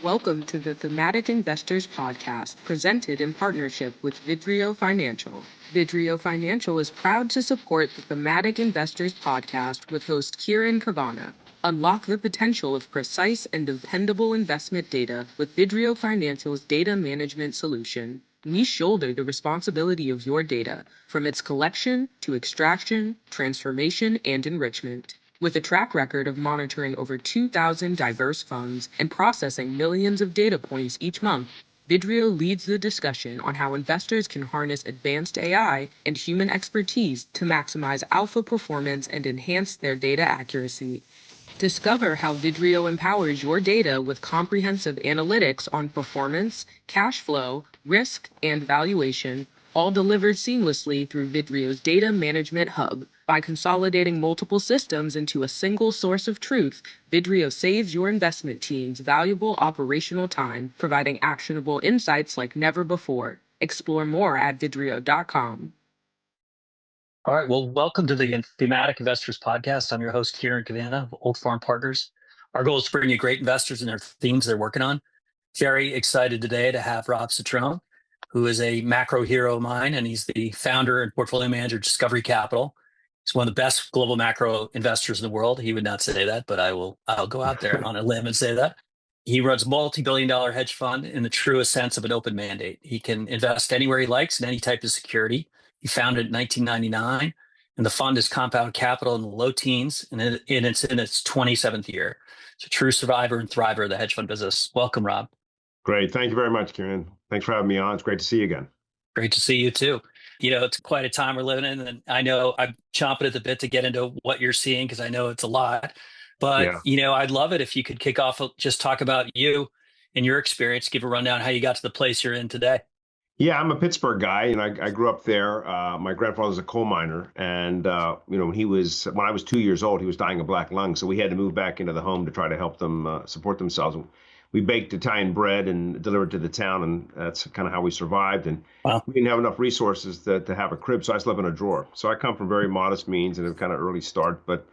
Welcome to the Thematic Investors podcast, presented in partnership with Vidrio Financial. Vidrio Financial is proud to support the Thematic Investors podcast with host Kieran Kavana. Unlock the potential of precise and dependable investment data with Vidrio Financial's data management solution. We shoulder the responsibility of your data, from its collection to extraction, transformation, and enrichment. With a track record of monitoring over 2,000 diverse funds and processing millions of data points each month, Vidrio leads the discussion on how investors can harness advanced AI and human expertise to maximize alpha performance and enhance their data accuracy. Discover how Vidrio empowers your data with comprehensive analytics on performance, cash flow, risk, and valuation, all delivered seamlessly through Vidrio's Data Management Hub. By consolidating multiple systems into a single source of truth, Vidrio saves your investment teams valuable operational time, providing actionable insights like never before. Explore more at vidrio.com. All right. Well, welcome to the Thematic Investors podcast. I'm your host, Kieran Kavana of Old Farm Partners. Our goal is to bring you great investors and their themes they're working on. Very excited today to have Rob Citrone, who is a macro hero of mine, and he's the founder and portfolio manager of Discovery Capital. He's one of the best global macro investors in the world. He would not say that, but I'll go out there on a limb and say that. He runs a multi-billion-dollar hedge fund in the truest sense of an open mandate. He can invest anywhere he likes in any type of security. He founded it in 1999, and the fund is compound capital in the low teens, and it's in its 27th year. It's a true survivor and thriver of the hedge fund business. Welcome, Rob. Great. Thank you very much, Kieran. Thanks for having me on. It's great to see you again. Great to see you too. You know, it's quite a time we're living in, and I know I'm chomping at the bit to get into what you're seeing because I know it's a lot. But, I'd love it if you could kick off, just talk about you and your experience, give a rundown how you got to the place you're in today. Yeah, I'm a Pittsburgh guy, and I grew up there. My grandfather was a coal miner, and when I was 2 years old, he was dying of black lung, so we had to move back into the home to try to help them support themselves. We baked Italian bread and delivered to the town, and that's kind of how we survived. And Wow. We didn't have enough resources to have a crib, so I slept in a drawer. So I come from very modest means and a kind of early start, but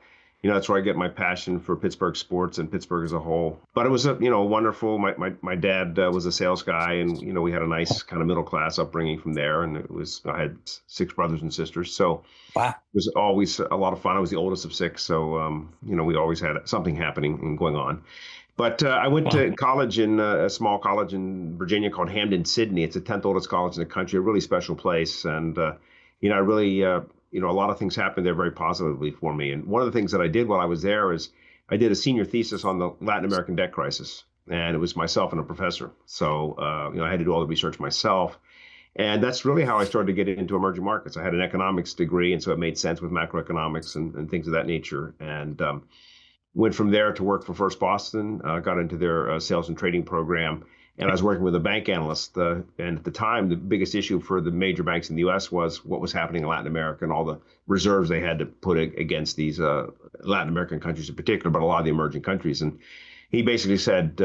that's where I get my passion for Pittsburgh sports and Pittsburgh as a whole. But it was wonderful. My dad was a sales guy, and we had a nice kind of middle class upbringing from there. And I had 6 brothers and sisters, so Wow. it was always a lot of fun. I was the oldest of 6, so we always had something happening and going on. But I went to college in a small college in Virginia called Hampden-Sydney. It's the 10th oldest college in the country, a really special place, and I really. A lot of things happened there very positively for me. And one of the things that I did while I was there is I did a senior thesis on the Latin American debt crisis, and it was myself and a professor. So, I had to do all the research myself. And that's really how I started to get into emerging markets. I had an economics degree, and so it made sense with macroeconomics and things of that nature. And went from there to work for First Boston, got into their sales and trading program. And I was working with a bank analyst, and at the time, the biggest issue for the major banks in the U.S. was what was happening in Latin America and all the reserves they had to put against these Latin American countries in particular, but a lot of the emerging countries. And he basically said,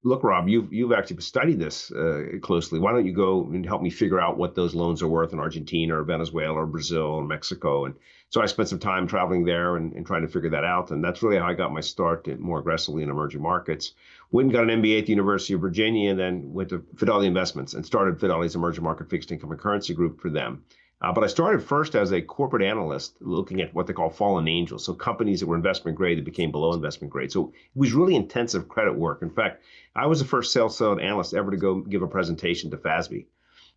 look, Rob, you've actually studied this closely. Why don't you go and help me figure out what those loans are worth in Argentina or Venezuela or Brazil or Mexico? And so I spent some time traveling there and trying to figure that out. And that's really how I got my start more aggressively in emerging markets. Went and got an MBA at the University of Virginia, and then went to Fidelity Investments and started Fidelity's emerging market fixed income and currency group for them. But I started first as a corporate analyst looking at what they call fallen angels, so companies that were investment grade that became below investment grade. So it was really intensive credit work. In fact, I was the first sell-side analyst ever to go give a presentation to FASB.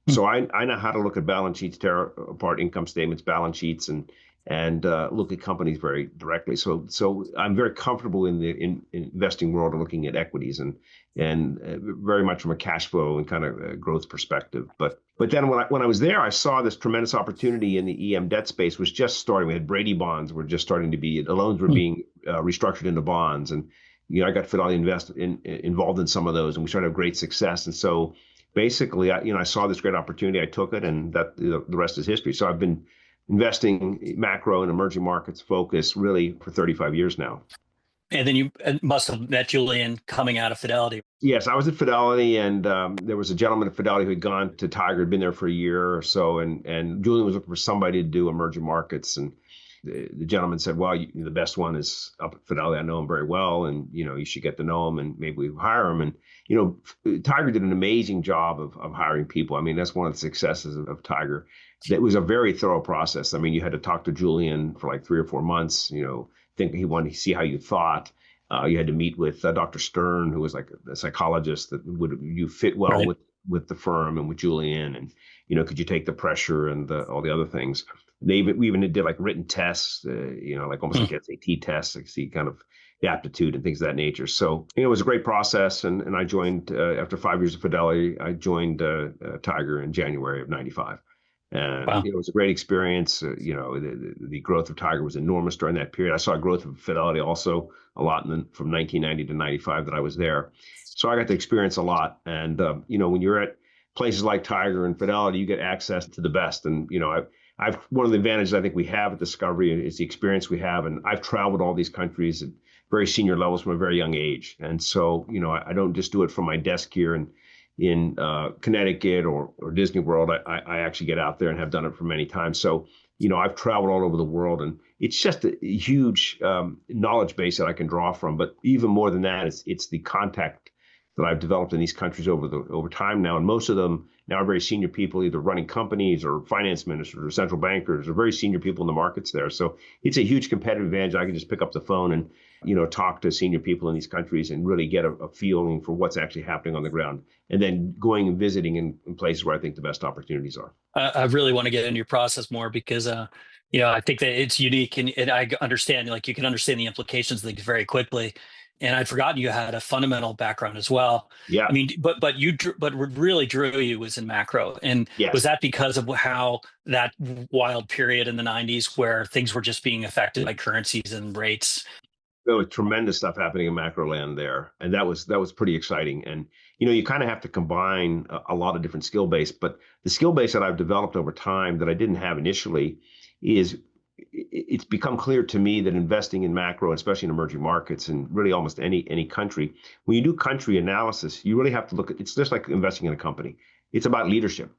So I know how to look at balance sheets, tear apart income statements, balance sheets, and look at companies very directly. So I'm very comfortable in the investing world and looking at equities and very much from a cash flow and kind of growth perspective. But then when I was there, I saw this tremendous opportunity in the EM debt space was just starting. We had Brady bonds were just starting to be, the loans were being restructured into bonds. And I got Fidelity involved in some of those, and we started to have great success. And so basically, I saw this great opportunity. I took it, and that the rest is history. So I've been investing macro and emerging markets focus really for 35 years now. And then you must have met Julian coming out of Fidelity. Yes, I was at Fidelity, and there was a gentleman at Fidelity who had gone to Tiger, had been there for a year or so, and Julian was looking for somebody to do emerging markets. And the gentleman said, well, the best one is up at Fidelity. I know him very well, and you should get to know him, and maybe we hire him. And Tiger did an amazing job of hiring people. I mean, that's one of the successes of Tiger. It was a very thorough process. I mean, you had to talk to Julian for like 3 or 4 months. Think he wanted to see how you thought. You had to meet with Dr. Stern, who was like a psychologist that would you fit well Right. with the firm and with Julian, and could you take the pressure and all the other things. We even did like written tests, like almost like SAT tests, like see kind of the aptitude and things of that nature. So it was a great process, and I joined after 5 years of Fidelity. I joined Tiger in January of '95. And Wow. it was a great experience. The growth of Tiger was enormous during that period. I saw growth of Fidelity also a lot from 1990 to 95 that I was there. So I got to experience a lot. And, when you're at places like Tiger and Fidelity, you get access to the best. And, I've one of the advantages I think we have at Discovery is the experience we have. And I've traveled all these countries at very senior levels from a very young age. And so, I don't just do it from my desk here in Connecticut or Disney World. I actually get out there and have done it for many times. So, I've traveled all over the world, and it's just a huge knowledge base that I can draw from. But even more than that, it's the contact that I've developed in these countries over time now. And most of them now are very senior people, either running companies or finance ministers or central bankers or very senior people in the markets there. So it's a huge competitive advantage. I can just pick up the phone and, talk to senior people in these countries and really get a feeling for what's actually happening on the ground, and then going and visiting in places where I think the best opportunities are. I really want to get into your process more because, I think that it's unique, and I understand, like, you can understand the implications of things very quickly. And I'd forgotten you had a fundamental background as well. Yeah. I mean, but what really drew you was in macro. And Yes. was that because of how that wild period in the 90s where things were just being affected by currencies and rates? There was tremendous stuff happening in macro land there, and that was pretty exciting. And you kind of have to combine a lot of different skill base, but the skill base that I've developed over time that I didn't have initially is it's become clear to me that investing in macro, especially in emerging markets and really almost any country, when you do country analysis, you really have to look at it's just like investing in a company. It's about leadership.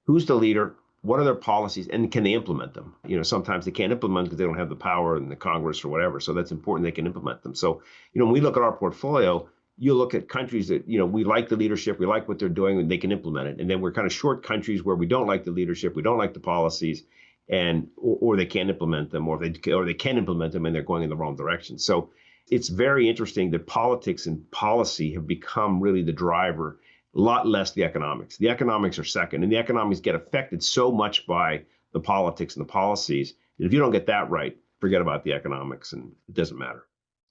Who's the leader? What are their policies, and can they implement them? Sometimes they can't implement because they don't have the power in the Congress or whatever. So that's important they can implement them. So, when we look at our portfolio, you look at countries that, we like the leadership, we like what they're doing, and they can implement it. And then we're kind of short countries where we don't like the leadership, we don't like the policies, and or they can't implement them, or they can implement them and they're going in the wrong direction. So it's very interesting that politics and policy have become really the driver, a lot less the economics. The economics are second, and the economics get affected so much by the politics and the policies that if you don't get that right, forget about the economics, and it doesn't matter.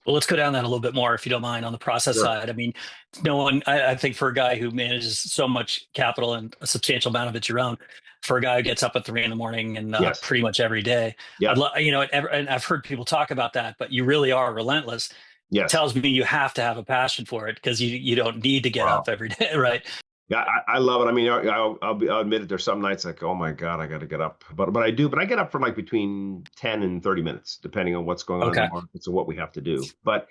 Well, let's go down that a little bit more, if you don't mind, on the process Sure. side. I mean, I think for a guy who manages so much capital and a substantial amount of it's your own, for a guy who gets up at 3 a.m. and Yes. pretty much every day, Yeah. and I've heard people talk about that, but you really are relentless. Yes. It tells me you have to have a passion for it because you don't need to get Wow. up every day, right? Yeah, I love it. I mean, I'll admit it. There's some nights like, oh my God, I got to get up, but I do. But I get up for like between 10 and 30 minutes, depending on what's going on in the markets and what we have to do. But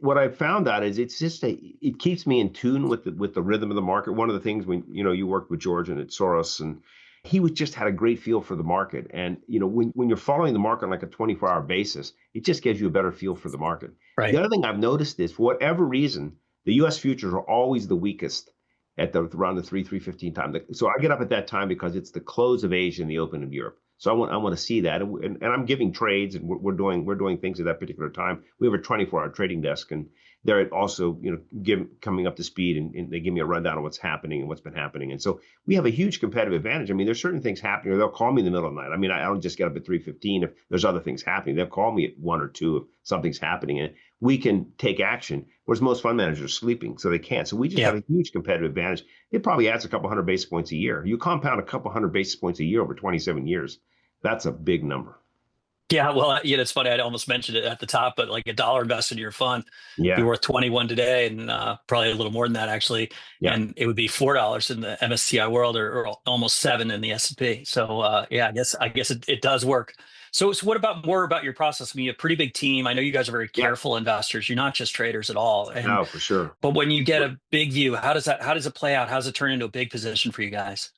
what I've found out is it's just it keeps me in tune with the rhythm of the market. One of the things when you worked with George and at Soros, and he just had a great feel for the market. And when you're following the market on like a 24-hour basis, it just gives you a better feel for the market. Right. The other thing I've noticed is, for whatever reason, the U.S. futures are always the weakest at around the 3:15 time. So I get up at that time because it's the close of Asia and the open of Europe. So I want to see that, and I'm giving trades, and we're doing things at that particular time. We have a 24-hour trading desk, and they're also coming up to speed, and they give me a rundown of what's happening and what's been happening. And so we have a huge competitive advantage. I mean, there's certain things happening, or they'll call me in the middle of the night. I mean, I don't just get up at 3:15 if there's other things happening. They'll call me at 1 or 2 if something's happening, and we can take action. Whereas most fund managers are sleeping, so they can't. So we just have a huge competitive advantage. It probably adds a couple hundred basis points a year. You compound a couple hundred basis points a year over 27 years. That's a big number. Yeah, well, it's funny. I almost mentioned it at the top, but like $1 invested in your fund, be worth 21 today, and probably a little more than that actually. Yeah. And it would be $4 in the MSCI World, or almost 7 in the S&P. So I guess it does work. So what about your process? I mean, you have a pretty big team. I know you guys are very careful investors. You're not just traders at all. No, for sure. But when you get a big view, how does it play out? How does it turn into a big position for you guys?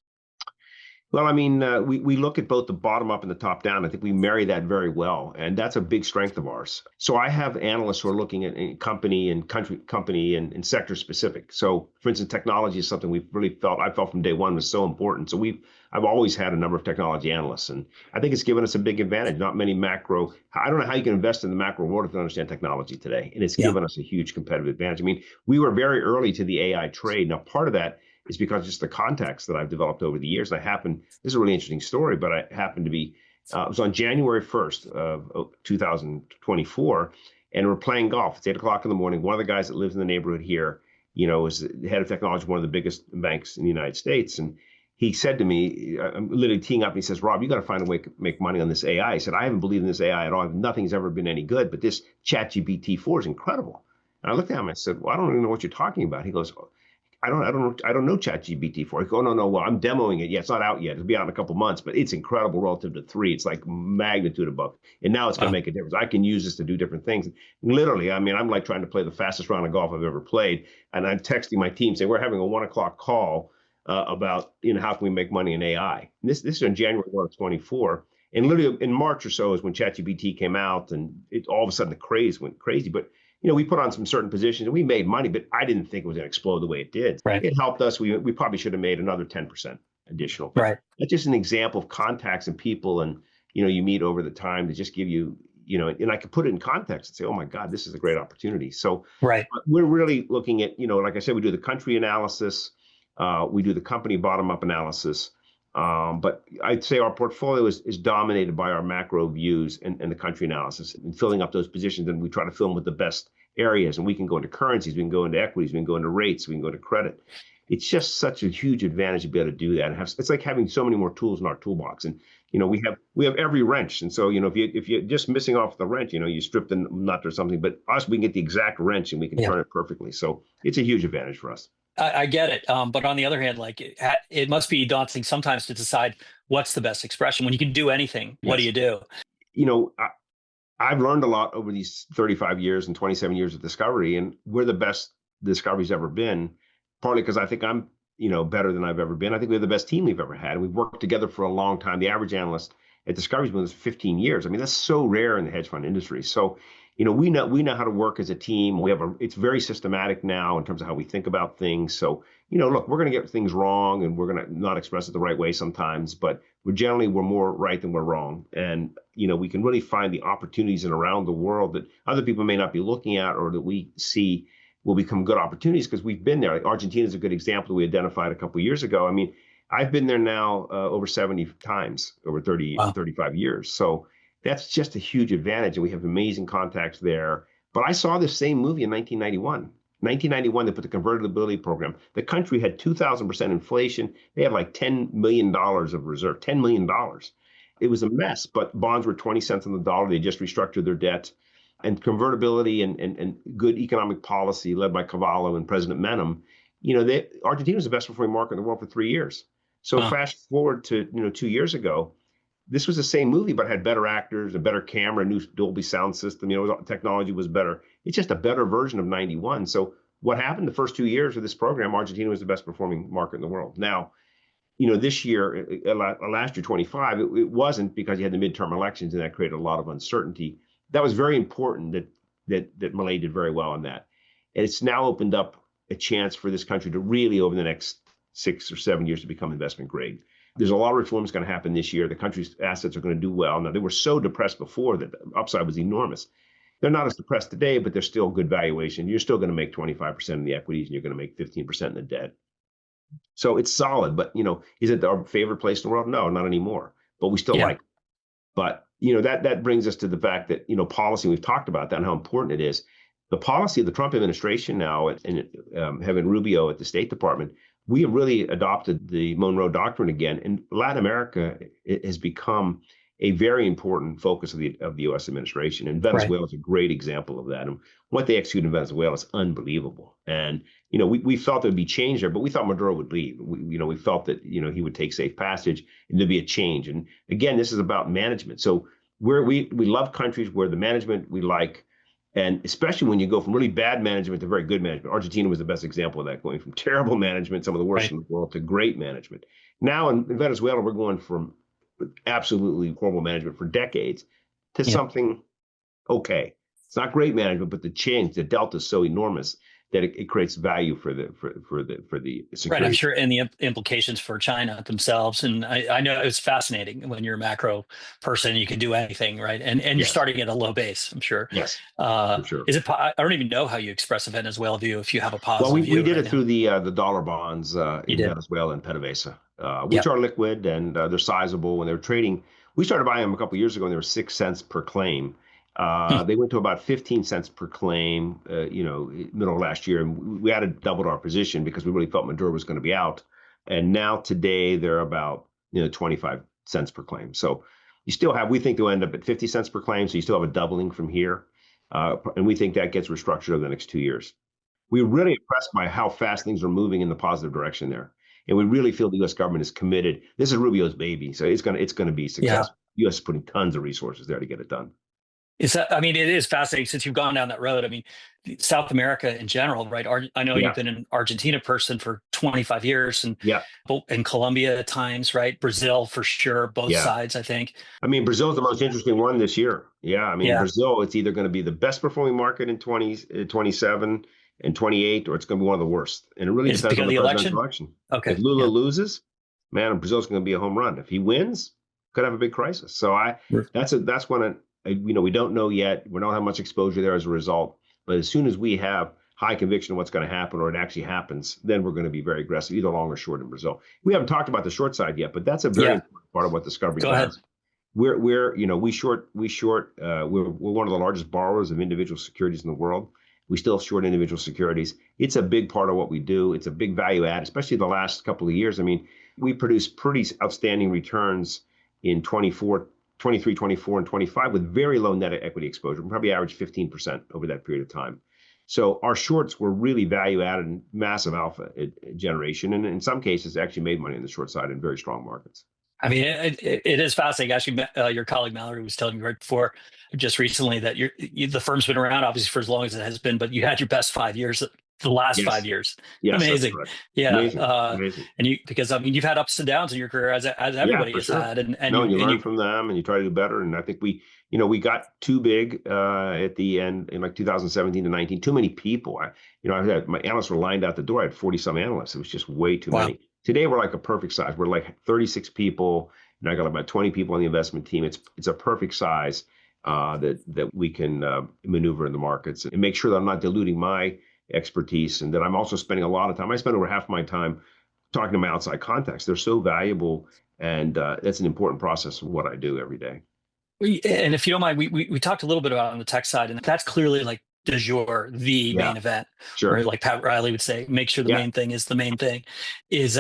Well, I mean, we look at both the bottom up and the top down. I think we marry that very well, and that's a big strength of ours. So I have analysts who are looking at company and company and sector specific. So, for instance, technology is something we've really I felt from day one was so important. So I've always had a number of technology analysts, and I think it's given us a big advantage. Not many macro. I don't know how you can invest in the macro world if you don't understand technology today, and it's Yeah. given us a huge competitive advantage. I mean, we were very early to the AI trade. Now, part of that is because just the contacts that I've developed over the years. This is a really interesting story, but I happened to be, it was on January 1st of 2024, and we're playing golf. It's 8 o'clock in the morning. One of the guys that lives in the neighborhood here, is the head of technology, one of the biggest banks in the United States. And he said to me, I'm literally teeing up, and he says, Rob, you got to find a way to make money on this AI. I said, I haven't believed in this AI at all. Nothing's ever been any good, but this ChatGPT-4 is incredible. And I looked at him, I said, well, I don't even know what you're talking about. He goes, I don't know ChatGPT-4. I go, no, no, well, I'm demoing it. Yeah, it's not out yet. It'll be out in a couple months, but it's incredible relative to 3. It's like magnitude above. And now it's going to Wow. make a difference. I can use this to do different things. Literally, I mean, I'm like trying to play the fastest round of golf I've ever played. And I'm texting my team saying, we're having a 1 o'clock call about, how can we make money in AI? And this is in January 1 of 24. And literally in March or so is when ChatGPT came out, and all of a sudden the craze went crazy. But we put on some certain positions and we made money, but I didn't think it was going to explode the way it did. Right. It helped us. We probably should have made another 10% additional. But Right. that's just an example of contacts and people and, you meet over the time to just give you, and I could put it in context and say, oh my God, this is a great opportunity. So Right. we're really looking at, like I said, we do the country analysis, we do the company bottom up analysis. But I'd say our portfolio is dominated by our macro views and the country analysis and filling up those positions. And we try to fill them with the best areas. And we can go into currencies, we can go into equities, we can go into rates, we can go to credit. It's just such a huge advantage to be able to do that. And it's like having so many more tools in our toolbox. And we have every wrench. And so if you're just missing off the wrench, you strip the nut or something. But us, we can get the exact wrench and we can turn it perfectly. So it's a huge advantage for us. I get it. But on the other hand, like it must be daunting sometimes to decide what's the best expression. When you can do anything, what do Yes. you do? I've learned a lot over these 35 years and 27 years of discovery, and we're the best discovery's ever been, partly because I think I'm, better than I've ever been. I think we have the best team we've ever had. We've worked together for a long time. The average analyst at Discovery's been with us for 15 years. I mean, that's so rare in the hedge fund industry. So, we know how to work as a team. It's very systematic now in terms of how we think about things. So, look, we're going to get things wrong and we're going to not express it the right way sometimes, but we're more right than we're wrong. And, we can really find the opportunities in around the world that other people may not be looking at or that we see will become good opportunities because we've been there. Like Argentina is a good example that we identified a couple of years ago. I mean, I've been there now over 70 times over 30, Wow. 35 years. So that's just a huge advantage. And we have amazing contacts there. But I saw this same movie in 1991. 1991, they put the convertibility program. The country had 2,000% inflation. They had like $10 million of reserve, $10 million. It was a mess, but bonds were 20 cents on the dollar. They just restructured their debt. And convertibility and good economic policy led by Cavallo and President Menem, Argentina was the best performing market in the world for 3 years. So fast forward to 2 years ago, this was the same movie, but had better actors, a better camera, a new Dolby sound system. Technology was better. It's just a better version of 91. So what happened the first 2 years of this program, Argentina was the best performing market in the world. Now, this year, last year, 25, it wasn't because you had the midterm elections and that created a lot of uncertainty. That was very important that Malay did very well on that. And it's now opened up a chance for this country to really, over the next 6 or 7 years, to become investment grade. There's a lot of reforms going to happen this year. The country's assets are going to do well. Now, they were so depressed before that the upside was enormous. They're not as depressed today, but they're still good valuation. You're still going to make 25% in the equities and you're going to make 15% in the debt. So it's solid, but is it our favorite place in the world? No, not anymore. But we still like it. But that brings us to the fact that policy. We've talked about that and how important it is. The policy of the Trump administration now, and having Rubio at the State Department, we have really adopted the Monroe Doctrine again, and Latin America has become a very important focus of the U.S. administration. And Venezuela is a great example of that. And what they execute in Venezuela is unbelievable. And we felt there would be change there, but we thought Maduro would leave. We felt that he would take safe passage and there'd be a change. And again, this is about management. So we love countries where the management we like, And especially when you go from really bad management to very good management. Argentina was the best example of that, going from terrible management, some of the worst Right. in the world, to great management. Now in Venezuela, we're going from absolutely horrible management for decades to Yeah. something okay. It's not great management, but the change, the delta is so enormous that it creates value for the Right, I'm security. sure, and the implications for China themselves. And I know it's fascinating when you're a macro person, you can do anything, right? And you're Yes, starting at a low base, I'm sure. yes, for sure. Is it? I don't even know how you express a Venezuela view if you have a Well, positive we view did right it now. through the dollar bonds You in did. Venezuela and PDVSA, which Yep. are liquid and they're sizable. When they were trading, we started buying them a couple of years ago, and they were 6 cents per claim. Hmm. They went to about 15 cents per claim, middle of last year, and we had to double our position because we really felt Maduro was going to be out. And now today they're about 25 cents per claim. So you still have, we think they'll end up at 50 cents per claim. So you still have a doubling from here, and we think that gets restructured over the next 2 years. We're really impressed by how fast things are moving in the positive direction there. And we really feel the U.S. government is committed. This is Rubio's baby, so it's gonna be Yeah. successful. U.S. is putting tons of resources there to get it done. Is that? I mean, it is fascinating since you've gone down that road. I mean, South America in general, right? I know you've Yeah, been an Argentina person for 25 years, yeah, and Colombia at times, right? Brazil for sure, both yeah. sides, I think. I mean, Brazil's the most interesting one this year. Yeah, I mean, Yeah. Brazil, it's either going to be the best performing market in 27 and 28, or it's going to be one of the worst. And it really Is it depends because on of the the presidential election? election. If Okay. Lula Yeah. loses, man, Brazil's going to be a home run. If he wins, could have a big crisis. So that's when we don't know yet. We don't have much exposure there as a result. But as soon as we have high conviction of what's going to happen, or it actually happens, then we're going to be very aggressive, either long or short in Brazil. We haven't talked about the short side yet, but that's a very Yeah. important part of what Discovery Go ahead. does. We're one of the largest borrowers of individual securities in the world. We still short individual securities. It's a big part of what we do. It's a big value add, especially the last couple of years. I mean, we produced pretty outstanding returns in 23, 24, and 25 with very low net equity exposure. We probably averaged 15% over that period of time. So our shorts were really value added and massive alpha generation, and in some cases actually made money on the short side in very strong markets. I mean, it is fascinating. Actually, your colleague Mallory was telling me right before, just recently, that the firm's been around obviously for as long as it has been, but you had your best 5 years, the last Yes, 5 years. yes, that's Amazing. correct. Yeah. Amazing, amazing. And because I mean, you've had ups and downs in your career as Yeah, everybody for has sure. had, and No, you and you and learn you from them and you try to do better. And I think we got too big at the end in like 2017 to 19. Too many people. My analysts were lined out the door. I had 40 some analysts. It was just way too wow. many. Today we're like a perfect size. We're like 36 people. And I got about 20 people on the investment team. It's a perfect size that we can maneuver in the markets and make sure that I'm not diluting my expertise, and that I'm also spending a lot of time. I spend over half my time talking to my outside contacts. They're so valuable, and that's an important process of what I do every day. And if you don't mind, we talked a little bit about it on the tech side, and that's clearly like du jour, the Yeah, main event, or sure. like Pat Riley would say, make sure the Yeah, main thing is the main thing. Is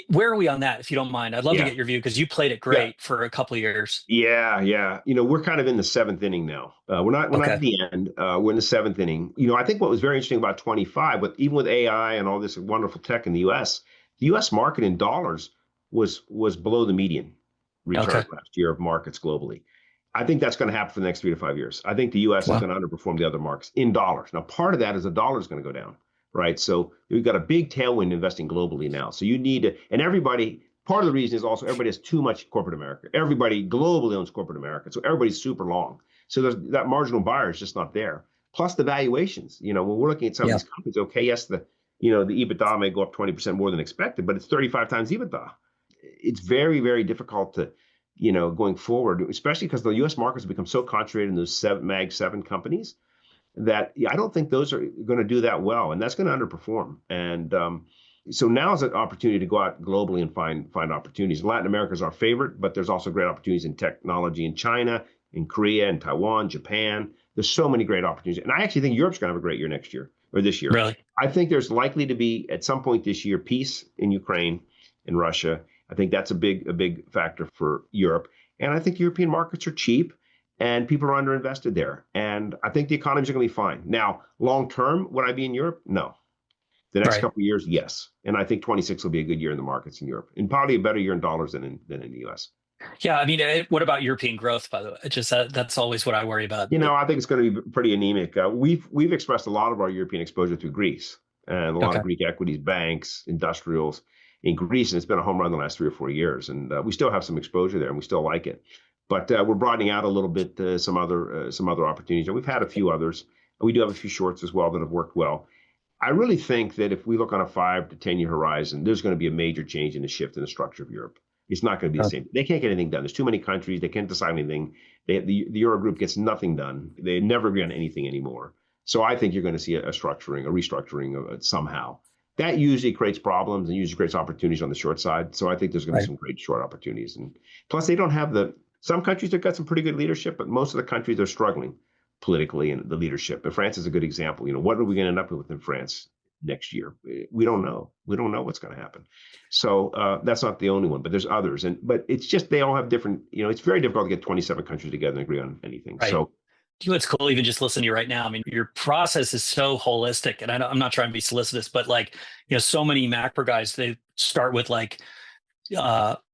where are we on that? If you don't mind, I'd love to yeah, get your view because you played it yeah. great for a couple of years. Yeah. We're kind of in the seventh inning now. We're not at Okay. the end. We're in the seventh inning. I think what was very interesting about 25, even with AI and all this wonderful tech in the U.S. market in dollars was below the median return Okay. last year of markets globally. I think that's going to happen for the next 3 to 5 years. I think the U.S. is Well, going to underperform the other markets in dollars. Now, part of that is the dollar is going to go down, right? So we've got a big tailwind investing globally now. So you need to, and everybody. Part of the reason is also everybody has too much corporate America. Everybody globally owns corporate America, so everybody's super long. So that marginal buyer is just not there. Plus the valuations. When we're looking at some of yeah. these companies, okay, yes, the EBITDA may go up 20% more than expected, but it's 35 times EBITDA. It's very, very difficult to, going forward, especially because the U.S. markets have become so concentrated in those Mag 7 companies that I don't think those are going to do that well, and that's going to underperform. And so now is an opportunity to go out globally and find opportunities. Latin America is our favorite, but there's also great opportunities in technology in China, in Korea, in Taiwan, Japan. There's so many great opportunities, and I actually think Europe's going to have a great year next year or this year. Really. I think there's likely to be at some point this year peace in Ukraine and Russia. I think that's a big factor for Europe, and I think European markets are cheap and people are underinvested there. And I think the economies are going to be fine. Now, long term, would I be in Europe? No. The next Right. couple of years, yes. And I think 26 will be a good year in the markets in Europe, and probably a better year in dollars than in the U.S. Yeah, I mean, what about European growth, by the way? It just that's always what I worry about. I think it's going to be pretty anemic. We've expressed a lot of our European exposure through Greece and a lot of Okay. Greek equities, banks, industrials in Greece, and it's been a home run the last 3 or 4 years. And we still have some exposure there, and we still like it. But we're broadening out a little bit some other opportunities, and we've had a few others. We do have a few shorts as well that have worked well. I really think that if we look on a 5 to 10 year horizon, there's going to be a major change in the shift in the structure of Europe. It's not going to be the same. They can't get anything done. There's too many countries. They can't decide anything. The Eurogroup gets nothing done. They never agree on anything anymore. So I think you're going to see a restructuring of it somehow. That usually creates problems and usually creates opportunities on the short side. So I think there's going to be some great short opportunities. And plus, they don't have some countries have got some pretty good leadership, but most of the countries are struggling politically and the leadership. And France is a good example. What are we going to end up with in France next year? We don't know. We don't know what's going to happen. So that's not the only one, but there's others. But it's just they all have different. It's very difficult to get 27 countries together and agree on anything. Right. So. What's cool, even just listening to you right now, I mean, your process is so holistic, and I'm not trying to be solicitous, but so many macro guys, they start with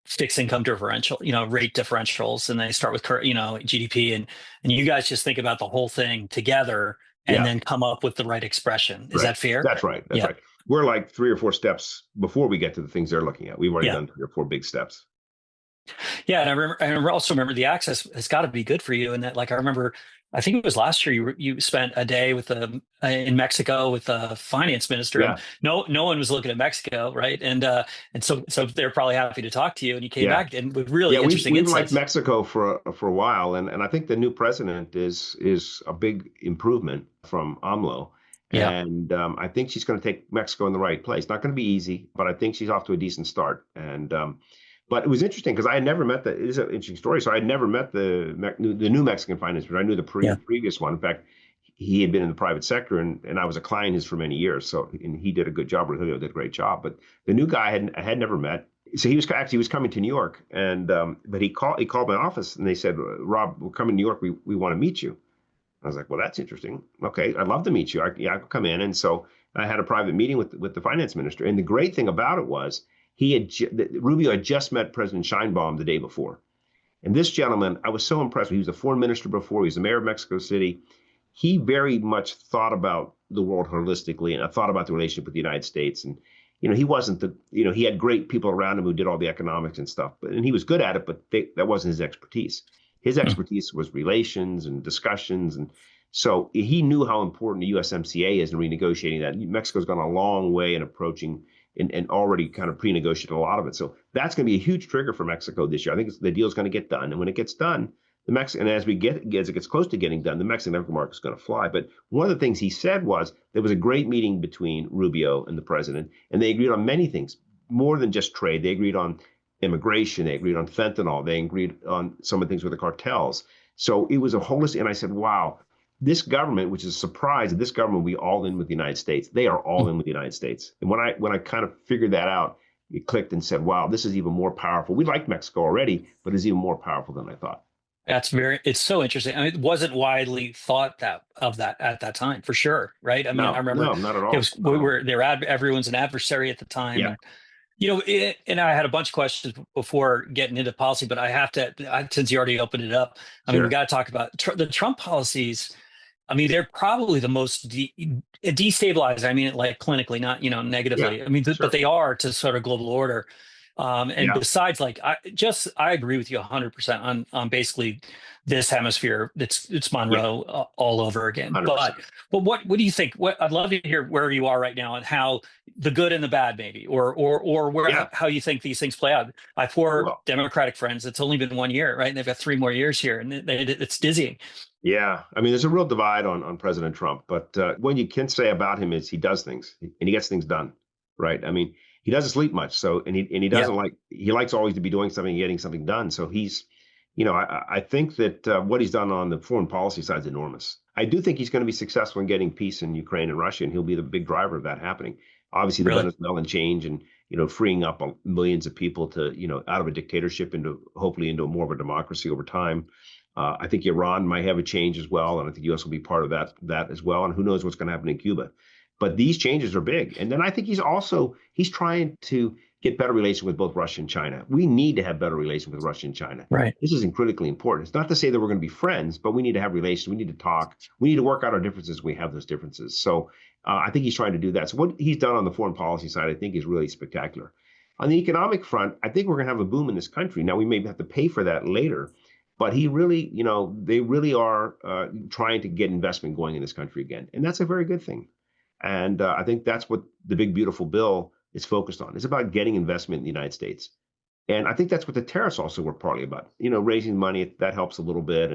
fixed income differential, rate differentials, and they start with GDP, and you guys just think about the whole thing together and then come up with the right expression. Is that fair? That's right. That's right. We're like 3 or 4 steps before we get to the things they're looking at. We've already done 3 or 4 big steps. Yeah, and I also remember the access has got to be good for you, and that I think it was last year you spent a day in Mexico with the finance minister. Yeah. And no one was looking at Mexico, right? And so they're probably happy to talk to you, and you came back and with really interesting insights. We've liked Mexico for a while, and I think the new president is a big improvement from AMLO. Yeah. And I think she's going to take Mexico in the right place. Not going to be easy, but I think she's off to a decent start. And but it was interesting because I had never met it is an interesting story. So I had never met the new Mexican finance minister. I knew the previous one. In fact, he had been in the private sector, and I was a client of his for many years. So and he did a good job. Julio did a great job. But the new guy I had never met. So he was coming to New York, and but he called my office, and they said, "Rob, we're coming to New York. We want to meet you." I was like, "Well, that's interesting. Okay, I'd love to meet you. I'll come in." And so I had a private meeting with the finance minister. And the great thing about it was Rubio had just met President Sheinbaum the day before. And this gentleman, I was so impressed. He was a foreign minister before. He was the mayor of Mexico City. He very much thought about the world holistically, and I thought about the relationship with the United States. And, he wasn't he had great people around him who did all the economics and stuff, and he was good at it, but that wasn't his expertise. His expertise was relations and discussions. And so he knew how important the USMCA is in renegotiating that. Mexico's gone a long way in approaching and already kind of pre-negotiated a lot of it. So that's going to be a huge trigger for Mexico this year. I think the deal is going to get done. And when it gets done, as it gets close to getting done, the Mexican market is going to fly. But one of the things he said was there was a great meeting between Rubio and the president, and they agreed on many things, more than just trade. They agreed on immigration. They agreed on fentanyl. They agreed on some of the things with the cartels. So it was a holistic, and I said, wow, this government, which is a surprise, this government will be all in with the United States. They are all in with the United States. And when I kind of figured that out, it clicked and said, wow, this is even more powerful. We liked Mexico already, but it's even more powerful than I thought. It's so interesting. I mean, it wasn't widely thought of that at that time, for sure. Right. I mean, I remember not at all. Everyone's an adversary at the time. Yeah. And, and I had a bunch of questions before getting into policy, but I have to, since you already opened it up, I mean, we got to talk about the Trump policies. I mean, they're probably the most destabilizing. I mean, like clinically, not, negatively. Yeah, I mean, but they are to sort of global order. Besides, I agree with you 100% on basically this hemisphere. It's Monroe all over again. 100%. But what do you think? I'd love to hear where you are right now and how the good and the bad, maybe, or where how you think these things play out. I have 4 Democratic friends. It's only been 1 year, right? And they've got 3 more years here, and it's dizzying. Yeah, I mean, there's a real divide on President Trump. But what you can say about him is he does things and he gets things done, right? I mean, he doesn't sleep much, so and he doesn't he likes always to be doing something and getting something done. So he's, I think that what he's done on the foreign policy side is enormous. I do think he's going to be successful in getting peace in Ukraine and Russia, and he'll be the big driver of that happening. Obviously, the Venezuelan change and freeing up millions of people to out of a dictatorship hopefully into more of a democracy over time. I think Iran might have a change as well, and I think the U.S. will be part of that as well. And who knows what's going to happen in Cuba. But these changes are big. And then I think he's trying to get better relations with both Russia and China. We need to have better relations with Russia and China. Right. This is critically important. It's not to say that we're going to be friends, but we need to have relations. We need to talk. We need to work out our differences. We have those differences. So I think he's trying to do that. So what he's done on the foreign policy side, I think, is really spectacular. On the economic front, I think we're going to have a boom in this country. Now, we may have to pay for that later, but he really, they really are trying to get investment going in this country again. And that's a very good thing. And I think that's what the big, beautiful bill is focused on. It's about getting investment in the United States. And I think that's what the tariffs also were partly about, raising money. That helps a little bit.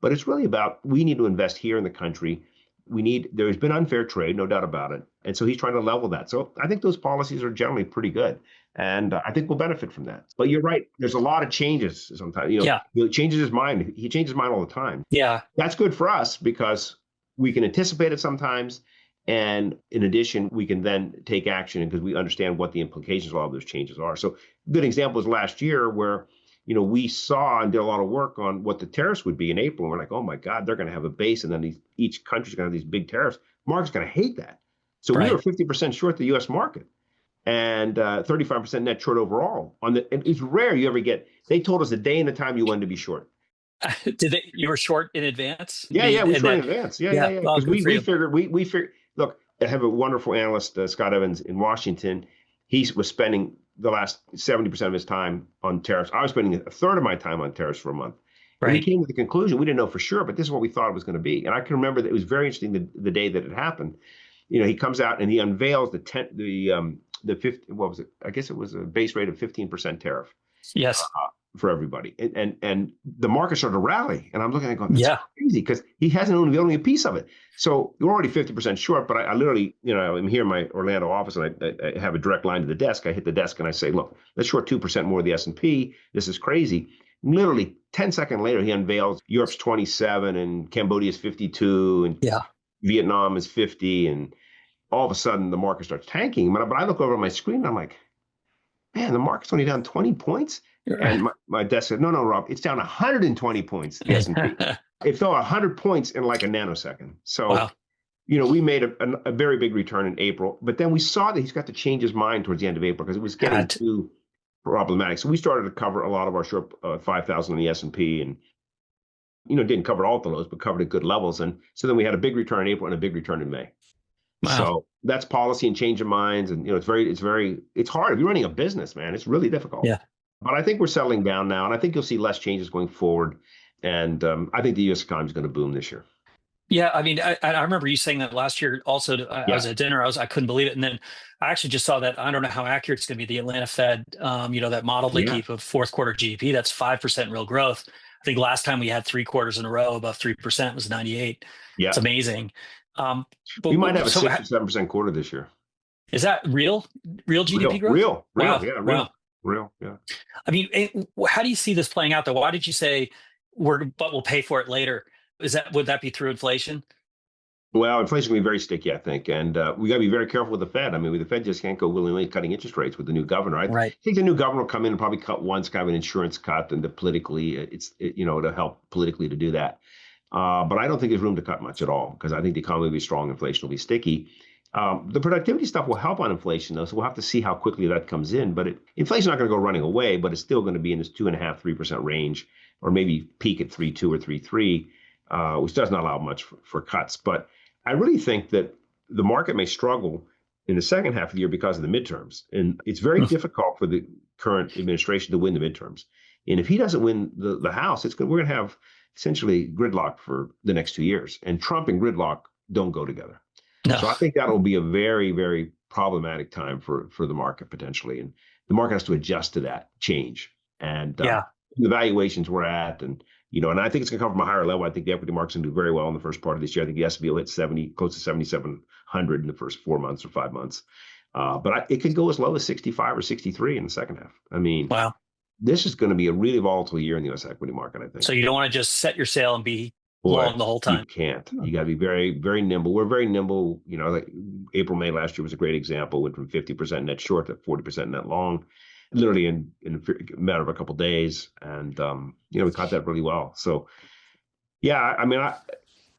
But it's really about, we need to invest here in the country. There's been unfair trade, no doubt about it. And so he's trying to level that. So I think those policies are generally pretty good. And I think we'll benefit from that. But you're right. There's a lot of changes sometimes. He changes his mind. He changes his mind all the time. Yeah. That's good for us because we can anticipate it sometimes. And in addition, we can then take action because we understand what the implications of all of those changes are. So a good example is last year where, we saw and did a lot of work on what the tariffs would be in April. And we're like, oh my God, they're going to have a base. And then each country's going to have these big tariffs. Market's going to hate that. So we were 50% short the U.S. market and 35% net short overall. And it's rare you ever get, they told us the day and the time you wanted to be short. You were short in advance? Yeah, we short in advance. Yeah. Because we figured, look, I have a wonderful analyst, Scott Evans in Washington. He was spending the last 70% of his time on tariffs. I was spending a third of my time on tariffs for a month. Right. And we came to the conclusion, we didn't know for sure, but this is what we thought it was going to be. And I can remember that it was very interesting the day that it happened. He comes out and he unveils the 50, what was it? I guess it was a base rate of 15% tariff. Yes. For everybody. And the market started to rally. And I'm looking at it going, that's crazy because he hasn't owned a piece of it. So we're already 50% short, but I literally, I'm here in my Orlando office and I have a direct line to the desk. I hit the desk and I say, look, let's short 2% more of the S&P. This is crazy. And literally 10 seconds later, he unveils Europe's 27 and Cambodia's 52 and Vietnam is 50. And all of a sudden the market starts tanking. But I look over at my screen and I'm like, man, the market's only down 20 points. And my desk said, no, Rob, it's down 120 points, the S&P. It fell 100 points in like a nanosecond. So, we made a very big return in April. But then we saw that he's got to change his mind towards the end of April because it was getting too problematic. So we started to cover a lot of our short 5,000 on the S&P and, didn't cover all the lows, but covered at good levels. And so then we had a big return in April and a big return in May. Wow. So that's policy and change of minds. And, it's hard. If you're running a business, man, it's really difficult. Yeah. But I think we're settling down now, and I think you'll see less changes going forward. And I think the U.S. economy is going to boom this year. Yeah, I mean, I remember you saying that last year. Also, I was at dinner. I couldn't believe it, and then I actually just saw that. I don't know how accurate it's going to be. The Atlanta Fed, that model they keep of fourth quarter GDP. That's 5% real growth. I think last time we had 3 quarters in a row above 3% was 98. Yeah, it's amazing. But we might have a 6 or 7% quarter this year. Is that real GDP growth? Real, wow. Yeah, real. Wow. Real, yeah. I mean, how do you see this playing out, though? Why did you say but we'll pay for it later? Would that be through inflation? Well, inflation will be very sticky, I think, and we got to be very careful with the Fed. I mean, the Fed just can't go willy-nilly cutting interest rates with the new governor. I think the new governor will come in and probably cut once, kind of an insurance cut, and to help politically to do that. But I don't think there's room to cut much at all because I think the economy will be strong, inflation will be sticky. The productivity stuff will help on inflation, though, so we'll have to see how quickly that comes in. But inflation's not going to go running away, but it's still going to be in this 2.5%, 3% range, or maybe peak at 3.2 or 3.3, which does not allow much for cuts. But I really think that the market may struggle in the second half of the year because of the midterms. And it's very difficult for the current administration to win the midterms. And if he doesn't win the House, we're going to have essentially gridlock for the next 2 years. And Trump and gridlock don't go together. No. So I think that'll be a very, very problematic time for the market potentially. And the market has to adjust to that change. And the valuations we're at, and I think it's going to come from a higher level. I think the equity market's going to do very well in the first part of this year. I think the S&P will hit close to 7,700 in the first 4 months or 5 months. But it could go as low as 65 or 63 in the second half. I mean, wow, this is going to be a really volatile year in the U.S. equity market, I think. So you don't want to just set your sail and be long the whole time. You can't. You got to be very, very nimble. We're very nimble. Like April, May last year was a great example. Went from 50% net short to 40% net long, literally in a matter of a couple of days. And, we caught that really well. So, yeah, I mean,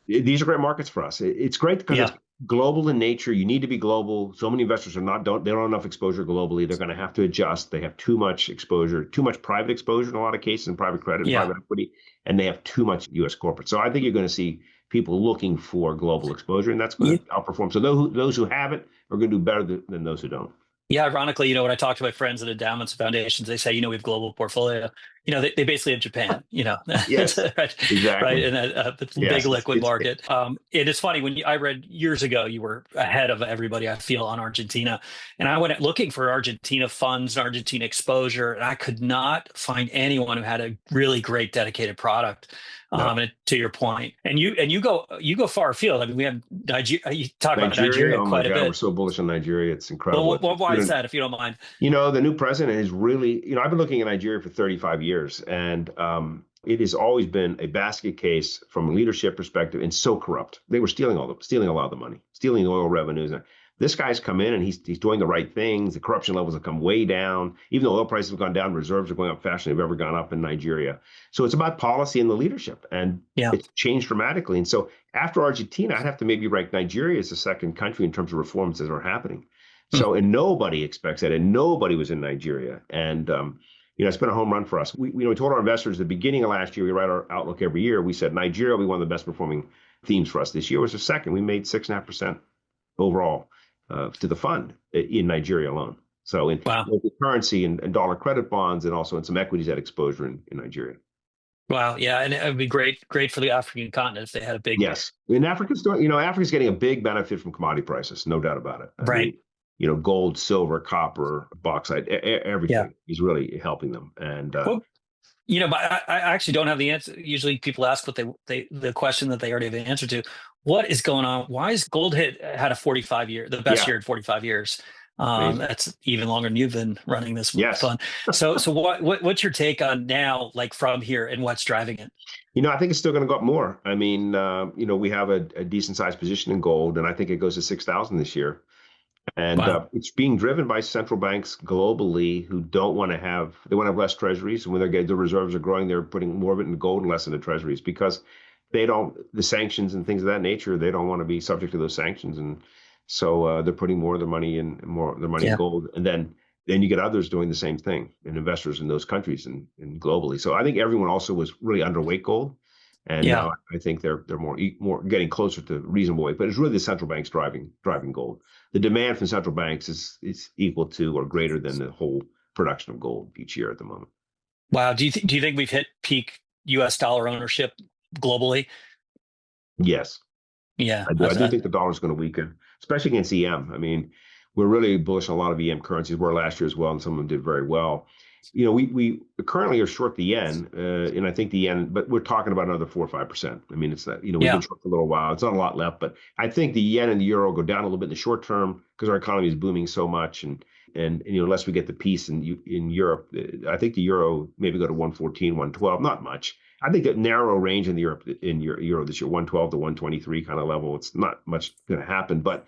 these are great markets for us. It's great because global in nature. You need to be global. So many investors they don't have enough exposure globally. They're going to have to adjust. They have too much exposure, too much private exposure in a lot of cases in private credit and Yeah. private equity, and they have too much U.S. corporate. So I think you're going to see people looking for global exposure, and that's going to outperform. So those who have it are going to do better than those who don't. Yeah, ironically, when I talk to my friends at endowments and foundations, they say, we have global portfolio. They basically have Japan, Yes, right, exactly. in a big Yes, liquid market. It is funny I read years ago, you were ahead of everybody, I feel, on Argentina. And I went looking for Argentina funds, Argentina exposure, and I could not find anyone who had a really great dedicated product. No. And to your point, and you go far afield. I mean, we have Nigeria. You talk about Nigeria. Nigeria Oh my quite a God, bit. we're so bullish on Nigeria. It's incredible. Well, why is that, if you don't mind? The new president is really, I've been looking at Nigeria for 35 years, and it has always been a basket case from a leadership perspective, and so corrupt. They were stealing a lot of the money, stealing oil revenues. And this guy's come in and he's doing the right things. The corruption levels have come way down. Even though oil prices have gone down, reserves are going up faster than they've ever gone up in Nigeria. So it's about policy and the leadership, and it's changed dramatically. And so after Argentina, I'd have to maybe rank Nigeria as the second country in terms of reforms that are happening. So, and nobody expects that, and nobody was in Nigeria. And, it's been a home run for us. We told our investors at the beginning of last year, we write our outlook every year. We said Nigeria will be one of the best performing themes for us this year. It was the second. We made 6.5% overall to the fund in Nigeria alone. So in local currency and dollar credit bonds, and also in some equities at exposure in Nigeria. Wow. Yeah. And it would be great for the African continent if they had a big. Yes. And Africa's getting a big benefit from commodity prices. No doubt about it. I mean, gold, silver, copper, bauxite, everything is really helping them. And but I actually don't have the answer. Usually people ask what the question that they already have the answer to. What is going on? Why is gold had a 45-year, the best year in 45 years? That's even longer than you've been running this fund. So what's your take on now, like from here, and what's driving it? I think it's still going to go up more. I mean, we have a decent sized position in gold, and I think it goes to 6,000 this year. And it's being driven by central banks globally who they want to have less treasuries. And when the reserves are growing, they're putting more of it in gold and less into treasuries, because the sanctions and things of that nature, they don't want to be subject to those sanctions. And so they're putting more of their money in gold. And then you get others doing the same thing, and investors in those countries and globally. So I think everyone also was really underweight gold. And now I think they're more getting closer to reasonable weight, but it's really the central banks driving gold. The demand from central banks is equal to or greater than the whole production of gold each year at the moment. Wow. Do you think we've hit peak U.S. dollar ownership globally? Yes. Yeah. I do think the dollar is going to weaken, especially against EM. I mean, we're really bullish on a lot of EM currencies. Were last year as well, and some of them did very well. We currently are short the yen, and I think the yen, but we're talking about another 4 or 5%. I mean, it's not, we've been short for a little while. It's not a lot left, but I think the yen and the euro go down a little bit in the short term because our economy is booming so much, and unless we get the peace in Europe, I think the euro maybe go to 114, 112, not much. I think that narrow range in euro this year, 112 to 123 kind of level. It's not much going to happen, but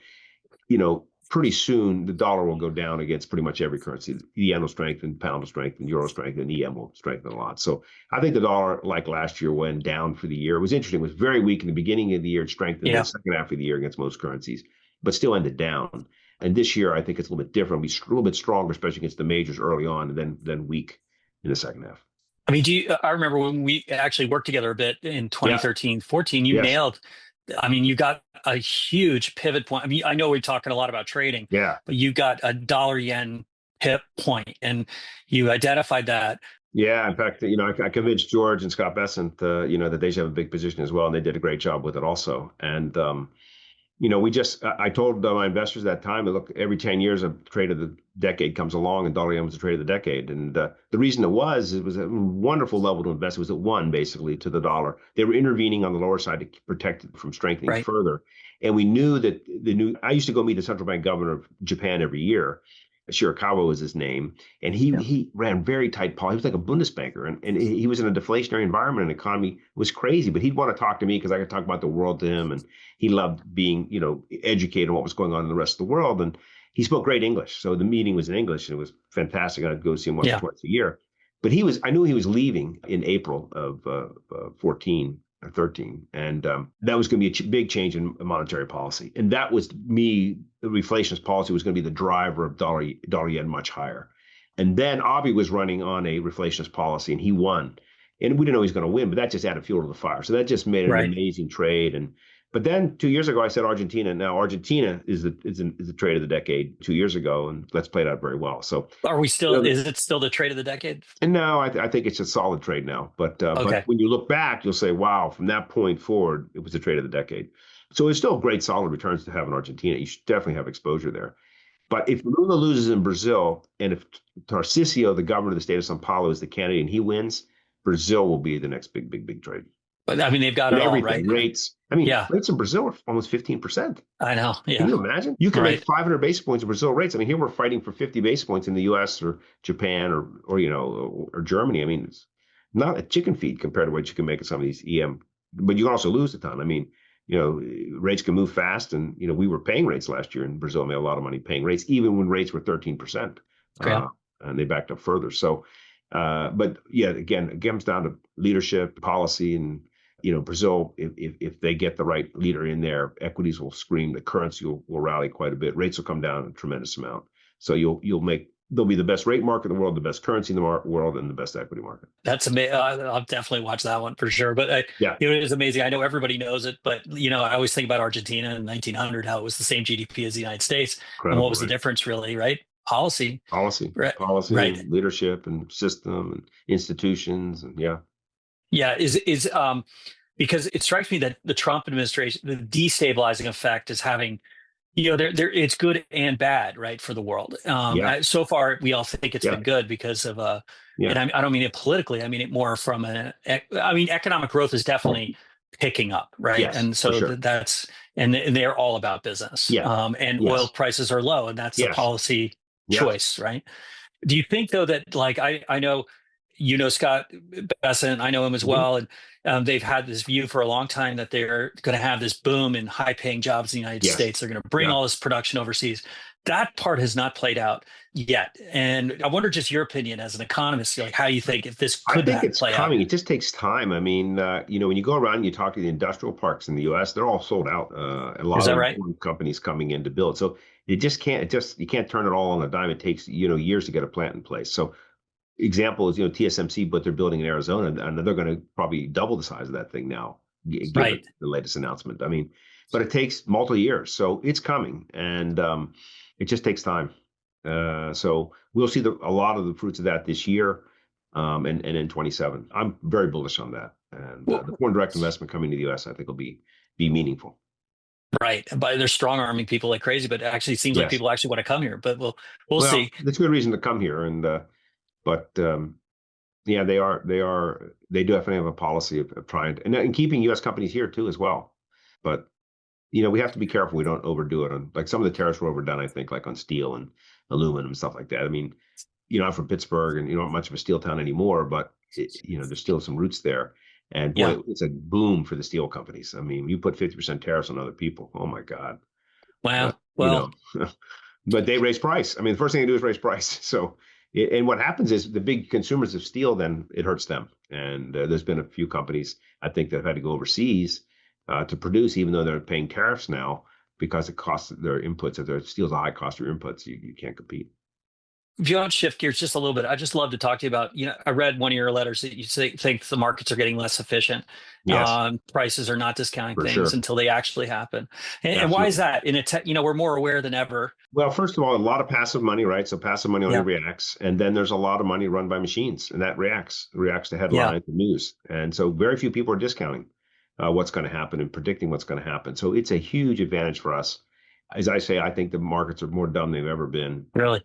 pretty soon the dollar will go down against pretty much every currency. The yen will strengthen, the pound will strengthen, euro will strengthen, EM will strengthen a lot. So I think the dollar, like last year, went down for the year. It was interesting. It was very weak in the beginning of the year. It strengthened in the second half of the year against most currencies, but still ended down. And this year, I think it's a little bit different. It'll be a little bit stronger, especially against the majors early on, and then weak in the second half. I mean, I remember when we actually worked together a bit in 2013, 14, you nailed. I mean, you got a huge pivot point. I mean, I know we're talking a lot about trading, but you got a dollar yen pivot point, and you identified that. Yeah, in fact, I convinced George and Scott Bessent, that they should have a big position as well, and they did a great job with it also. And I told my investors at that time, look, every 10 years a trade of the decade comes along, and dollar yen was the trade of the decade. And the reason it was a wonderful level to invest. It was at one, basically, to the dollar. They were intervening on the lower side to protect it from strengthening further. And we knew that I used to go meet the central bank governor of Japan every year. Shirakawa was his name, and he ran very tight policy. He was like a Bundesbanker, and he was in a deflationary environment, and the economy was crazy. But he'd want to talk to me because I could talk about the world to him, and he loved being, educated on what was going on in the rest of the world. And he spoke great English, so the meeting was in English, and it was fantastic. I'd go see him once or twice a year. But I knew he was leaving in April of 14. or 13. And that was going to be a big change in monetary policy. And that was the reflationist policy was going to be the driver of dollar yen much higher. And then Abe was running on a reflationist policy and he won. And we didn't know he was going to win, but that just added fuel to the fire. So that just made it an amazing trade. But then 2 years ago, I said Argentina. Now Argentina is the trade of the decade 2 years ago, and that's played out very well. So are we still? Is it still the trade of the decade? And no, I think it's a solid trade now. But when you look back, you'll say, wow, from that point forward, it was the trade of the decade. So it's still great, solid returns to have in Argentina. You should definitely have exposure there. But if Lula loses in Brazil, and if Tarcísio, the governor of the state of São Paulo, is the candidate and he wins, Brazil will be the next big trade. But I mean, they've got it all, right? Rates. Rates in Brazil are almost 15%. I know. Yeah. Can you imagine? You can make 500 basis points in Brazil rates. I mean, here we're fighting for 50 basis points in the U.S. or Japan or Germany. I mean, it's not a chicken feed compared to what you can make at some of these EM. But you can also lose a ton. I mean, rates can move fast, and we were paying rates last year in Brazil. Made a lot of money paying rates, even when rates were 13%, and they backed up further. So, but yeah, again, it comes down to leadership, policy, and Brazil, if they get the right leader in there, equities will scream, the currency will rally quite a bit. Rates will come down a tremendous amount. So they'll be the best rate market in the world, the best currency in the world, and the best equity market. That's amazing. I'll definitely watch that one for sure. But it is amazing. I know everybody knows it, but I always think about Argentina in 1900, how it was the same GDP as the United States. Incredible, and what was the difference really, right? Policy, and leadership and system and institutions. And is because it strikes me that the Trump administration, the destabilizing effect is having, it's good and bad, right, for the world. So far, we all think it's been good because of and I don't mean it politically. I mean it more from economic growth is definitely picking up, right? Yes, and so that's and they're all about business. And oil prices are low, and that's the policy choice, right? Do you think though that I know. Scott Bessent, I know him as well. And they've had this view for a long time that they're going to have this boom in high paying jobs in the United States. They're going to bring all this production overseas. That part has not played out yet. And I wonder just your opinion as an economist, how you think if this could play coming. out. It just takes time. I mean, when you go around and you talk to the industrial parks in the U.S., they're all sold out. A lot of companies coming in to build. So you can't turn it all on a dime. It takes, years to get a plant in place. So example is, TSMC, but they're building in Arizona, and they're going to probably double the size of that thing now, given the latest announcement. I mean, but it takes multiple years, so it's coming, and it just takes time. So we'll see a lot of the fruits of that this year, and in 27. I'm very bullish on that, and the foreign direct investment coming to the U.S. I think will be meaningful. Right, but they're strong arming people like crazy, but it actually seems like people actually want to come here. But we'll see. That's a good reason to come here, and. But they do definitely have a policy of trying to, and keeping U.S. companies here too as well. But we have to be careful we don't overdo it. On like some of the tariffs were overdone, I think, like on steel and aluminum and stuff like that. I mean, I'm from Pittsburgh, and not much of a steel town anymore, but there's still some roots there. And boy, it's a boom for the steel companies. I mean, you put 50% tariffs on other people. Oh my God! Wow. But they raise price. I mean, the first thing they do is raise price. So. And what happens is the big consumers of steel, then it hurts them. And there's been a few companies, I think, that have had to go overseas to produce, even though they're paying tariffs now, because it costs their inputs. If their steel's a high cost of your inputs, you can't compete. If you want to shift gears just a little bit, I just love to talk to you about, I read one of your letters that you think the markets are getting less efficient. Yes. Prices are not discounting things until they actually happen. And why is that? We're more aware than ever. Well, first of all, a lot of passive money, right? So passive money only reacts. And then there's a lot of money run by machines, and that reacts to headlines and news. And so very few people are discounting what's going to happen and predicting what's going to happen. So it's a huge advantage for us. As I say, I think the markets are more dumb than they've ever been. Really?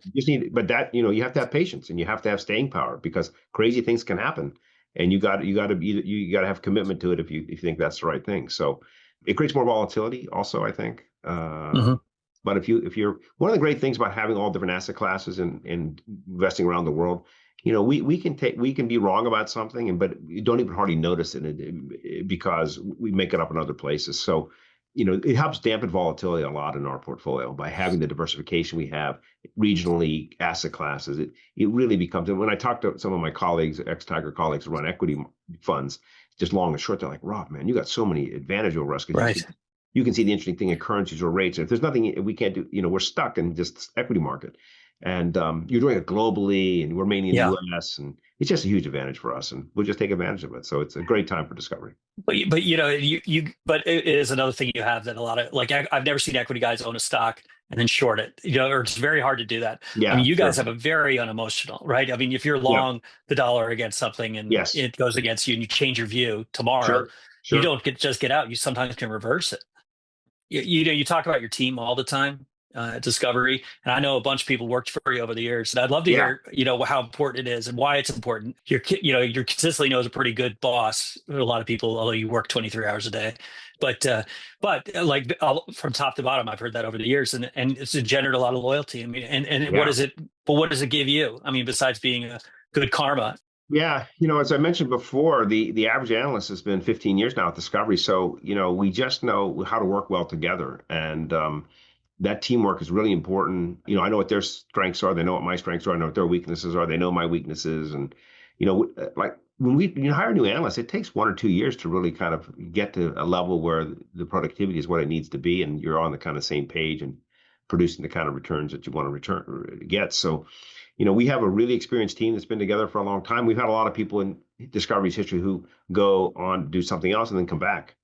But that, you have to have patience, and you have to have staying power, because crazy things can happen, and you got to have commitment to it if you think that's the right thing. So it creates more volatility also, I think. But if you're one of the great things about having all different asset classes and investing around the world, we can be wrong about something, but you don't even hardly notice it because we make it up in other places. So it helps dampen volatility a lot in our portfolio by having the diversification we have regionally, asset classes. It really becomes, and when I talk to some of my colleagues, ex-Tiger colleagues who run equity funds, just long and short. They're like, Rob, man, you got so many advantage over us because Right. you can see the interesting thing in currencies or rates. And if there's nothing we can't do, we're stuck in just equity market. And you're doing it globally, and we're mainly in the Yeah. U.S., and it's just a huge advantage for us, and we'll just take advantage of it. So it's a great time for discovery. But but it is another thing you have that a lot of like I've never seen equity guys own a stock and then short it, or it's very hard to do that. I Yeah, mean, you guys sure. have a very unemotional, right? I mean, if you're Yep. long the dollar against something and Yes. it goes against you and you change your view tomorrow, Sure. you Sure. don't just get out. You sometimes can reverse it. You talk about your team all the time at Discovery, and I know a bunch of people worked for you over the years, and I'd love to Yeah. hear how important it is and why it's important. You're consistently known as a pretty good boss. A lot of people, although you work 23 hours a day, but like from top to bottom, I've heard that over the years, and it's generated a lot of loyalty. I mean, and what Yeah. is it? But what does it give you? I mean, besides being a good karma, Yeah, as I mentioned before, the average analyst has been 15 years now at Discovery, so we just know how to work well together, and that teamwork is really important. I know what their strengths are, they know what my strengths are, I know what their weaknesses are, they know my weaknesses, and like when we hire new analysts, it takes 1 or 2 years to really kind of get to a level where the productivity is what it needs to be, and you're on the kind of same page and producing the kind of returns that you want to get. So we have a really experienced team that's been together for a long time. We've had a lot of people in Discovery's history who go on to do something else and then come back.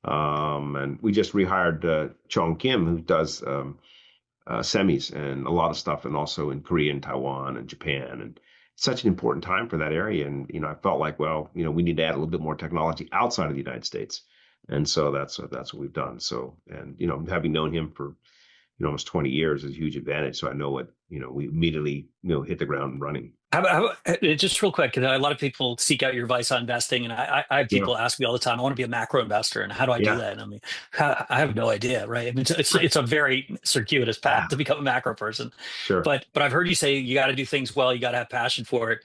And we just rehired Chong Kim, who does semis and a lot of stuff, and also in Korea and Taiwan and Japan. And it's such an important time for that area. And I felt like, well, we need to add a little bit more technology outside of the United States. And so that's what we've done. So, and having known him for almost 20 years is a huge advantage. So I know what, we immediately, hit the ground running. just real quick, because a lot of people seek out your advice on investing, and I have Yeah. people ask me all the time, I want to be a macro investor, and how do I do Yeah. that? And I mean, I have no idea, right? I mean, it's a very circuitous Yeah. path to become a macro person, Sure. but I've heard you say you got to do things well, you got to have passion for it.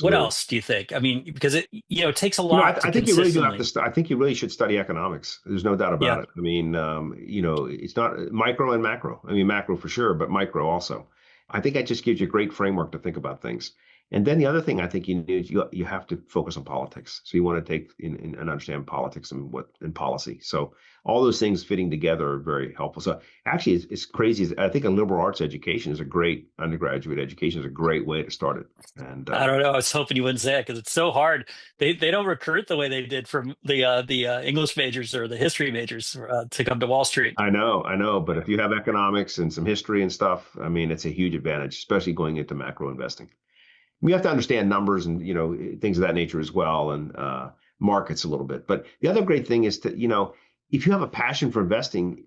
What Absolutely. else do you think? I mean, because it takes a lot to I think you really do have consistently. to. I think you really should study economics. There's no doubt about Yeah, it. I mean, it's not micro and macro. I mean, macro for sure, but micro also. I think that just gives you a great framework to think about things. And then the other thing I think you need is you have to focus on politics. So you want to take in and understand politics and policy. So all those things fitting together are very helpful. So actually, it's crazy. I think a liberal arts education is a great undergraduate education is a great way to start it. And I don't know. I was hoping you wouldn't say it because it's so hard. They don't recruit the way they did from the English majors or the history majors to come to Wall Street. I know. But if you have economics and some history and stuff, I mean, it's a huge advantage, especially going into macro investing. We have to understand numbers and things of that nature as well, and markets a little bit. But the other great thing is to if you have a passion for investing,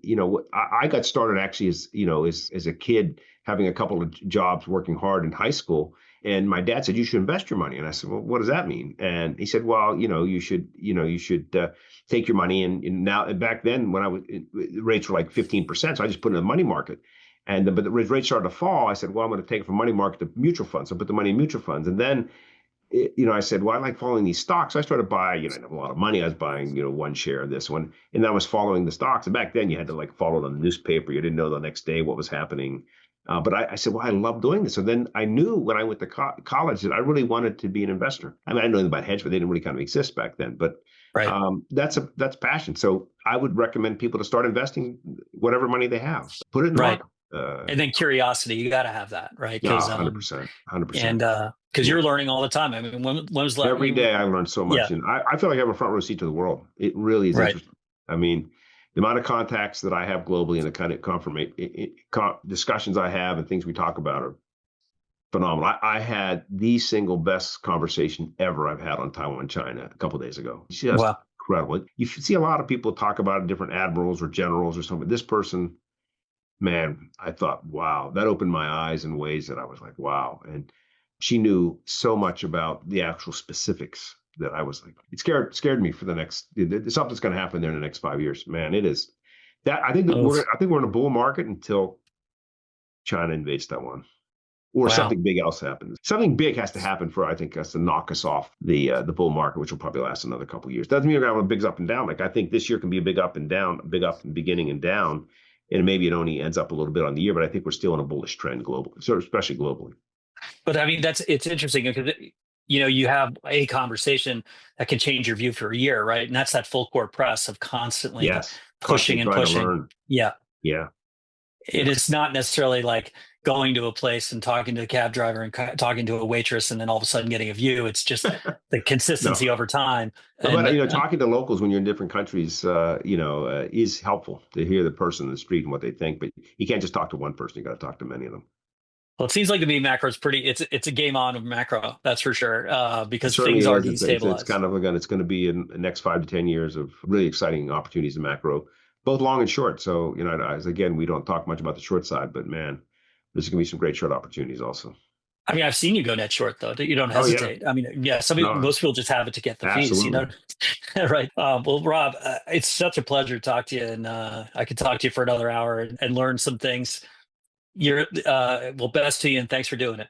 I got started actually as a kid having a couple of jobs working hard in high school. And my dad said, you should invest your money. And I said, well, what does that mean? And he said, well, you should take your money. And now, and back then when rates were like 15%. So I just put it in the money market. But the rates started to fall. I said, well, I'm going to take it from money market to mutual funds. So I put the money in mutual funds. And then, I said, well, I like following these stocks. So I started buying, I didn't have a lot of money. I was buying, one share of this one. And I was following the stocks. And back then you had to like follow the newspaper. You didn't know the next day what was happening. But I said, well, I love doing this. So then I knew when I went to college that I really wanted to be an investor. I mean, I didn't know anything about hedge, but they didn't really kind of exist back then. But Right. that's passion. So I would recommend people to start investing whatever money they have. Put it in the Right. market. And then curiosity, you got to have that, right? Yeah, Because 100%, 100%. and because Yeah. you're learning all the time. I mean, when was the Every day I learn so much, Yeah. and I feel like I have a front row seat to the world. It really is Right. interesting. I mean, the amount of contacts that I have globally and the kind of discussions I have and things we talk about are phenomenal. I had the single best conversation ever I've had on Taiwan, China a couple of days ago. It's just Wow. incredible. You see a lot of people talk about different admirals or generals or something. This person, man, I thought, wow, that opened my eyes in ways that I was like, wow. And she knew so much about the actual specifics that I was like, it scared me for the next, something's going to happen there in the next 5 years. Man, it is that I think we're in a bull market until China invades Taiwan or Wow. something big else happens. Something big has to happen for, I think, us to knock us off the bull market, which will probably last another couple of years. Doesn't mean we're going to have a big up and down. Like I think this year can be a big up and down, a big up in the beginning and down. And maybe it only ends up a little bit on the year, but I think we're still in a bullish trend globally, so especially globally. But I mean, it's interesting because you have a conversation that can change your view for a year, right? And that's that full court press of constantly Yes, pushing constantly and trying to pushing. learn. Yeah. Yeah, It yeah. is not necessarily like going to a place and talking to a cab driver and talking to a waitress and then all of a sudden getting a view. It's just the No, consistency over time. but And talking to locals when you're in different countries, is helpful to hear the person in the street and what they think. But you can't just talk to one person; you got to talk to many of them. well, it seems like to me macro is pretty. It's a game on of macro, that's for sure, It because things certainly are is. It's destabilized. kind of again, it's going to be in the next 5 to 10 years of really exciting opportunities in macro, both long and short. So as again, we don't talk much about the short side, but man, there's going to be some great short opportunities also. I mean, I've seen you go net short though. You don't Oh yeah, hesitate. I mean, yeah, no, most people just have it to get the fees, absolutely. right? Well, Rob, it's such a pleasure to talk to you, and I could talk to you for another hour and learn some things. You're well, best to you, and thanks for doing it.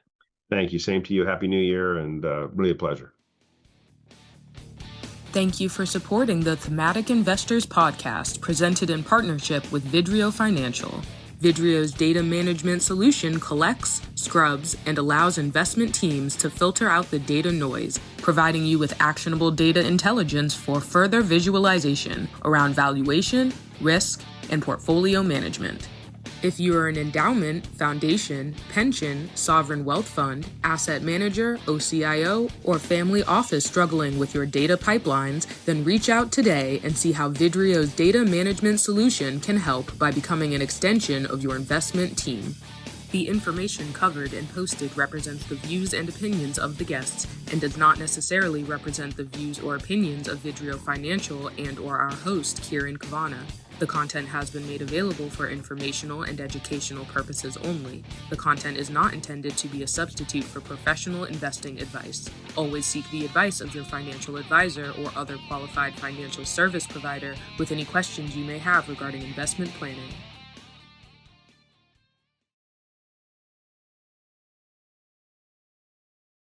Thank you. Same to you. Happy New Year, and really a pleasure. Thank you for supporting the Thematic Investors podcast, presented in partnership with Vidrio Financial. Vidrio's data management solution collects, scrubs, and allows investment teams to filter out the data noise, providing you with actionable data intelligence for further visualization around valuation, risk, and portfolio management. If you are an endowment, foundation, pension, sovereign wealth fund, asset manager, OCIO, or family office struggling with your data pipelines, then reach out today and see how Vidrio's data management solution can help by becoming an extension of your investment team. The information covered and posted represents the views and opinions of the guests and does not necessarily represent the views or opinions of Vidrio Financial and/or our host, Kieran Kavana. The content has been made available for informational and educational purposes only. The content is not intended to be a substitute for professional investing advice. Always seek the advice of your financial advisor or other qualified financial service provider with any questions you may have regarding investment planning.